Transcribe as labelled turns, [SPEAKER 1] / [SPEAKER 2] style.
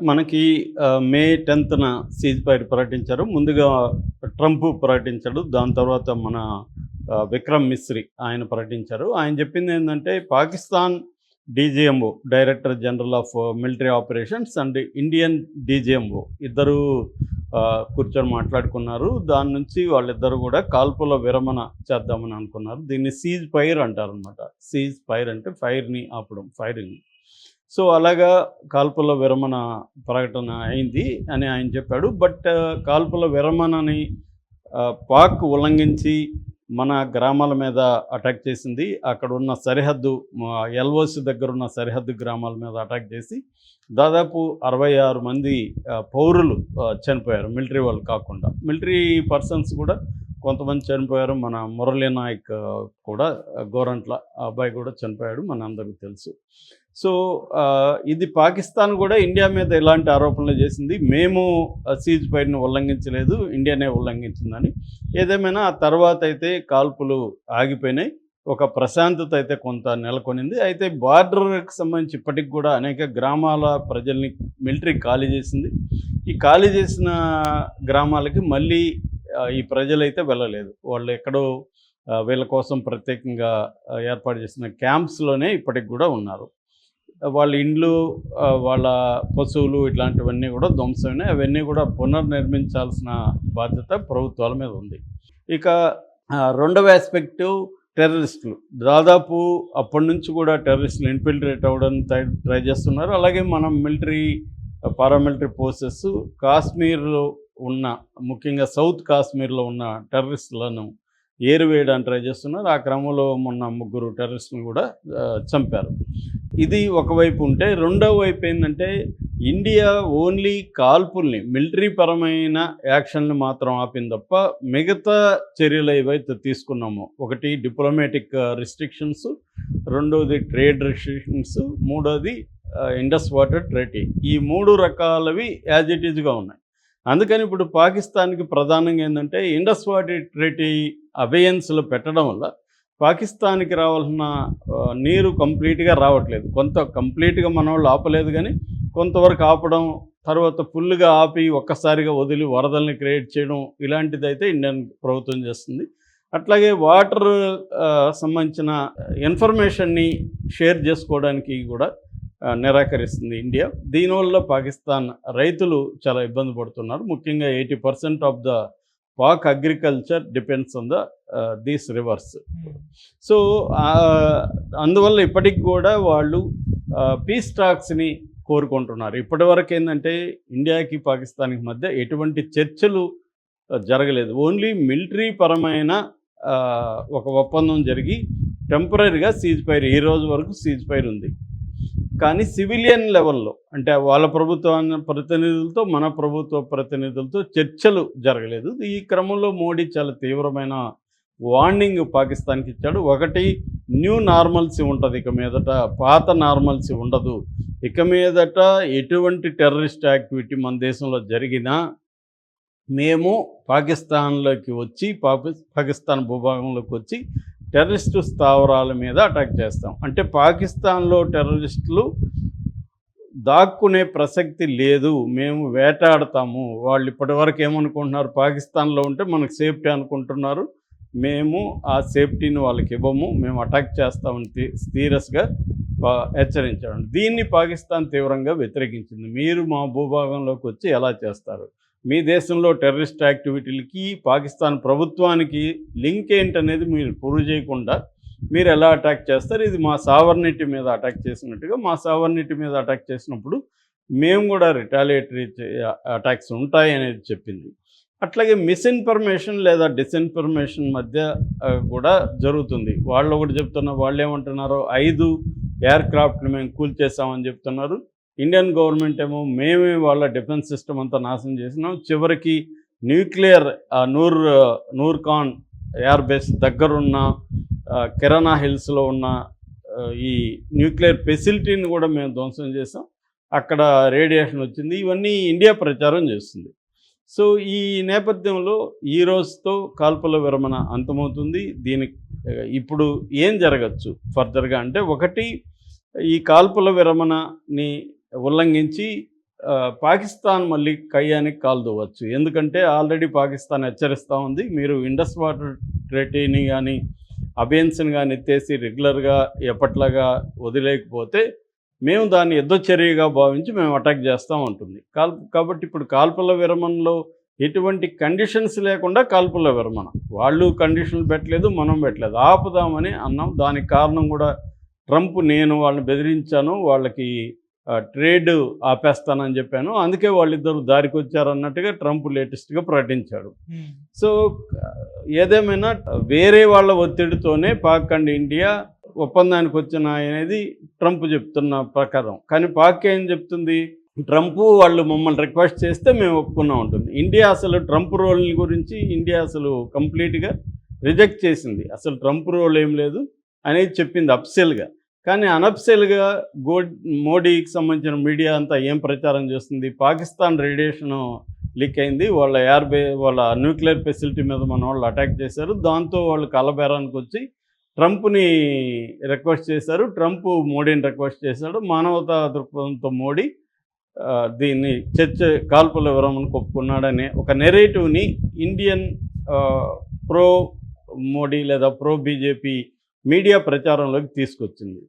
[SPEAKER 1] మనకి మే 10న cease fire ప్రకటించారు. ముందుగా ట్రంప్ ప్రకటించాడు. దాని తర్వాత మన విక్రమ్ మిస్రీ ఆయన ప్రకటించారు. ఆయన చెప్పిందేందంటే Pakistan DGMO director general of military operations and Indian DGMO ఇద్దరు కూర్చొని మాట్లాడుకున్నారు. దాని నుంచి వాళ్ళిద్దరూ కూడా కాల్పుల విరమణ చేద్దామని అనుకున్నారు. దీన్ని సీజ్ ఫైర్ అంటారనమాట. సీజ్ ఫైర్ అంటే ఫైర్‌ని ఆపడం, ఫైరింగ్. సో, అలాగా కాల్పుల విరమణ ప్రకటన అయింది అని ఆయన చెప్పాడు. బట్ కాల్పుల విరమణని పాక్ ఉల్లంఘించి మన గ్రామాల మీద అటాక్ చేసింది. అక్కడున్న సరిహద్దు ఎల్ఓసి దగ్గరున్న సరిహద్దు గ్రామాల మీద అటాక్ చేసి దాదాపు 66 మంది పౌరులు చనిపోయారు. మిలిటరీ వాళ్ళు కాకుండా. మిలిటరీ పర్సన్స్ కూడా కొంతమంది చనిపోయారు. మన మురళీ నాయక్ కూడా గోరంట్ల అబ్బాయి కూడా చనిపోయాడు, మనందరికీ తెలుసు. సో, ఇది పాకిస్తాన్ కూడా ఇండియా మీద ఇలాంటి ఆరోపణలు చేసింది. మేము సీజ్ ఫైర్‌ని ఉల్లంఘించలేదు, ఇండియానే ఉల్లంఘించిందని. ఏదేమైనా ఆ తర్వాత అయితే కాల్పులు ఆగిపోయినాయి. ఒక ప్రశాంతత అయితే కొంత నెలకొనింది. అయితే బార్డర్‌కి సంబంధించి ఇప్పటికి కూడా అనేక గ్రామాల ప్రజల్ని మిలిటరీ ఖాళీ చేసింది. ఈ ఖాళీ చేసిన గ్రామాలకి మళ్ళీ ఈ ప్రజలైతే వెళ్ళలేదు. వాళ్ళు ఎక్కడో వీళ్ళ కోసం ప్రత్యేకంగా ఏర్పాటు చేసిన క్యాంప్స్‌లోనే ఇప్పటికి కూడా ఉన్నారు. వాళ్ళ ఇండ్లు, వాళ్ళ పశువులు ఇట్లాంటివన్నీ కూడా ధ్వంసమైనాయి. అవన్నీ కూడా పునర్నిర్మించాల్సిన బాధ్యత ప్రభుత్వాల మీద ఉంది. ఇక రెండవ ఆస్పెక్టు టెర్రరిస్టులు. దాదాపు అప్పటి నుంచి కూడా టెర్రరిస్టులు ఇన్ఫిల్ట్రేట్ అవ్వడానికి ట్రై చేస్తున్నారు. అలాగే మనం మిలిటరీ, పారామిలిటరీ ఫోర్సెస్ కాశ్మీర్‌లో ఉన్న, ముఖ్యంగా సౌత్ కాశ్మీర్‌లో ఉన్న టెర్రరిస్టులను ఏరివేయడానికి ట్రై చేస్తున్నారు. ఆ క్రమంలో మొన్న 3 టెర్రరిస్టులను కూడా చంపారు. ఇది ఒకవైపు ఉంటే, రెండో వైపు ఏంటంటే ఇండియా ఓన్లీ కాల్పుల్ని, మిలిటరీ పరమైన యాక్షన్‌ని మాత్రం ఆపింది తప్ప మిగతా చర్యలు ఏవైతే తీసుకున్నామో, ఒకటి డిప్లొమాటిక్ రిస్ట్రిక్షన్స్, రెండోది ట్రేడ్ రిస్ట్రిక్షన్స్, మూడోది ఇండస్ వాటర్ ట్రీటీ. ఈ 3 రకాలవి యాజ్ ఇట్ ఈజ్‌గా ఉన్నాయి. అందుకని ఇప్పుడు పాకిస్తాన్‌కి ప్రధానంగా ఏంటంటే ఇండస్ వాటర్ ట్రీటీ అబెయన్స్‌లో పెట్టడం వల్ల పాకిస్తాన్‌కి రావాల్సిన నీరు కంప్లీట్‌గా రావట్లేదు. కొంత కంప్లీట్‌గా మనోళ్ళు ఆపలేదు కానీ కొంతవరకు ఆపడం, తర్వాత ఫుల్‌గా ఆపి ఒక్కసారిగా వదిలి వరదల్ని క్రియేట్ చేయడం, ఇలాంటిదైతే ఇండియన్ ప్రభుత్వం చేస్తుంది. అట్లాగే వాటర్ సంబంధించిన ఇన్ఫర్మేషన్ని షేర్ చేసుకోవడానికి కూడా నిరాకరిస్తుంది ఇండియా. దీనివల్ల పాకిస్తాన్ రైతులు చాలా ఇబ్బంది పడుతున్నారు. ముఖ్యంగా 80% of the Pak agriculture depends on these reverse. So, అందువల్ల ఇప్పటికి కూడా వాళ్ళు పీస్ టాక్స్ని కోరుకుంటున్నారు. ఇప్పటివరకు ఏంటంటే ఇండియాకి పాకిస్తాన్కి మధ్య ఎటువంటి చర్చలు జరగలేదు. ఓన్లీ మిలిటరీ పరమైన ఒక ఒప్పందం జరిగి టెంపరరీగా సీజ్ ఫైర్, ఈ రోజు వరకు సీజ్ ఫైర్ ఉంది. కానీ సివిలియన్ లెవెల్లో, అంటే వాళ్ళ ప్రభుత్వ ప్రతినిధులతో మన ప్రభుత్వ ప్రతినిధులతో చర్చలు జరగలేదు. ఈ క్రమంలో మోడీ చాలా తీవ్రమైన వార్నింగ్ పాకిస్తాన్కి ఇచ్చాడు. ఒకటి, న్యూ నార్మల్సీ ఉంటుంది ఇక మీదట, పాత నార్మల్సీ ఉండదు. ఇక మీదట ఎటువంటి టెర్రరిస్ట్ యాక్టివిటీ మన దేశంలో జరిగినా మేము పాకిస్తాన్లోకి వచ్చి, పాకిస్తాన్ భూభాగంలోకి వచ్చి టెర్రరిస్టు స్థావరాల మీద అటాక్ చేస్తాం. అంటే పాకిస్తాన్లో టెర్రరిస్టులు దాక్కునే ప్రసక్తి లేదు, మేము వేటాడతాము. వాళ్ళు ఇప్పటివరకు ఏమనుకుంటున్నారు, పాకిస్తాన్లో ఉంటే మనకు సేఫ్టీ అనుకుంటున్నారు. మేము ఆ సేఫ్టీని వాళ్ళకి ఇవ్వము, మేము అటాక్ చేస్తామని సీరియస్గా హెచ్చరించాడు. దీన్ని పాకిస్తాన్ తీవ్రంగా వ్యతిరేకించింది. మీరు మా భూభాగంలోకి వచ్చి ఎలా చేస్తారు? మీ దేశంలో టెర్రరిస్ట్ యాక్టివిటీలకి పాకిస్తాన్ ప్రభుత్వానికి లింక్ ఏంటనేది మీరు ప్రూవ్ చేయకుండా మీరు ఎలా అటాక్ చేస్తారు? ఇది మా సావర్నిటీ మీద అటాక్ చేసినట్టుగా, మా సావర్నిటీ మీద అటాక్ చేసినప్పుడు మేము కూడా రిటాలియేటరీ అటాక్స్ ఉంటాయి అనేది చెప్పింది. అట్లాగే మిస్ఇన్ఫర్మేషన్ లేదా డిస్ఇన్ఫర్మేషన్ మధ్య కూడా జరుగుతుంది. వాళ్ళు ఒకటి చెప్తున్నారు, వాళ్ళు ఏమంటున్నారో 5 ఎయిర్క్రాఫ్ట్ని మేము కూల్చేసామని చెప్తున్నారు. ఇండియన్ గవర్నమెంట్ ఏమో మేమే వాళ్ళ డిఫెన్స్ సిస్టమ్ అంతా నాశనం చేసినాం, చివరికి న్యూక్లియర్ నూర్ఖాన్ ఎయిర్ బేస్ దగ్గరున్న కిరాణా హిల్స్లో ఉన్న ఈ న్యూక్లియర్ ఫెసిలిటీని కూడా మేము ధ్వంసం చేసాం, అక్కడ రేడియేషన్ వచ్చింది. ఇవన్నీ ఇండియా ప్రచారం చేస్తుంది. సో, ఈ నేపథ్యంలో ఈ రోజుతో కాల్పుల విరమణ అంతమవుతుంది. దీనికి ఇప్పుడు ఏం జరగచ్చు ఫర్దర్గా అంటే, ఒకటి, ఈ కాల్పుల విరమణని ఉల్లంఘించి పాకిస్తాన్ మళ్ళీ కయ్యానికి కాలు దువ్వచ్చు. ఎందుకంటే ఆల్రెడీ పాకిస్తాన్ హెచ్చరిస్తూ ఉంది. మీరు ఇండస్ వాటర్ ట్రెటీని కానీ అబియన్స్ని కానీ ఎత్తేసి రెగ్యులర్గా ఎప్పట్లాగా వదిలేకపోతే మేము దాన్ని యుద్ధ చర్యగా భావించి మేము అటాక్ చేస్తూ ఉంటుంది. కాబట్టి ఇప్పుడు కాల్పుల విరమణలో ఎటువంటి కండిషన్స్ లేకుండా కాల్పుల విరమణ. వాళ్ళు కండిషన్లు పెట్టలేదు, మనం పెట్టలేదు. ఆపుదామని అన్నాం. దానికి కారణం కూడా ట్రంప్, నేను వాళ్ళని బెదిరించాను, వాళ్ళకి ట్రేడ్ ఆపేస్తానని చెప్పాను, అందుకే వాళ్ళిద్దరు దారికి వచ్చారన్నట్టుగా ట్రంప్ లేటెస్ట్గా ప్రకటించాడు. సో ఏదేమైనా వేరే వాళ్ళ ఒత్తిడితోనే పాక్ అండ్ ఇండియా ఒప్పందానికి వచ్చిన అనేది ట్రంప్ చెప్తున్న ప్రకారం. కానీ పాక్ ఏం చెప్తుంది, ట్రంప్ వాళ్ళు మమ్మల్ని రిక్వెస్ట్ చేస్తే మేము ఒప్పుకున్నా ఉంటుంది. ఇండియా అసలు ట్రంప్ రోల్ గురించి ఇండియా అసలు కంప్లీట్గా రిజెక్ట్ చేసింది. అసలు ట్రంప్ రోల్ ఏం లేదు అనేది చెప్పింది అఫ్సెల్గా. కానీ అనఫ్సెల్గా మోడీకి సంబంధించిన మీడియా అంతా ఏం ప్రచారం చేస్తుంది, పాకిస్తాన్ రేడియేషన్ లీక్ అయింది, వాళ్ళ న్యూక్లియర్ ఫెసిలిటీ మీద మన వాళ్ళు అటాక్ చేశారు, దాంతో వాళ్ళు కలబేరానికి వచ్చి ట్రంప్ని రిక్వెస్ట్ చేశారు, ట్రంప్ మోడీని రిక్వెస్ట్ చేశాడు. మానవతా దృక్పథంతో మోడీ దీన్ని కాల్పుల విరమణకు ఒప్పుకున్నాడనే ఒక నెరేటివ్ని ఇండియన్ ప్రో మోడీ లేదా ప్రో బీజేపీ మీడియా ప్రచారంలోకి తీసుకొచ్చింది.